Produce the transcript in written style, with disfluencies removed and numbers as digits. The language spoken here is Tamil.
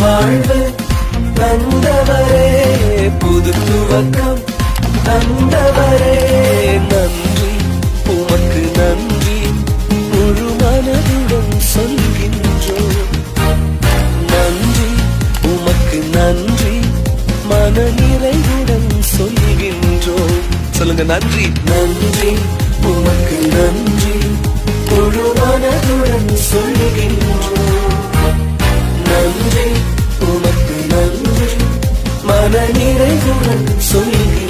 வாழ்வு தந்தவரே, புது துவக்கம் தந்தவரே, நன்றி உமக்கு நன்றி, முழு மனதுடன் சொல்கின்றோம். நன்றி உமக்கு நன்றி, மன நிறைவுடன் சொல்கின்றோம். சொல்லுங்க, நன்றி. நன்றி உமக்கு நன்றி, முழு மனதுடன் சொல்கின்றோம். நன்றி உமக்கு நன்றி, மன நிறைவுடன் சொல்கின்றோம்.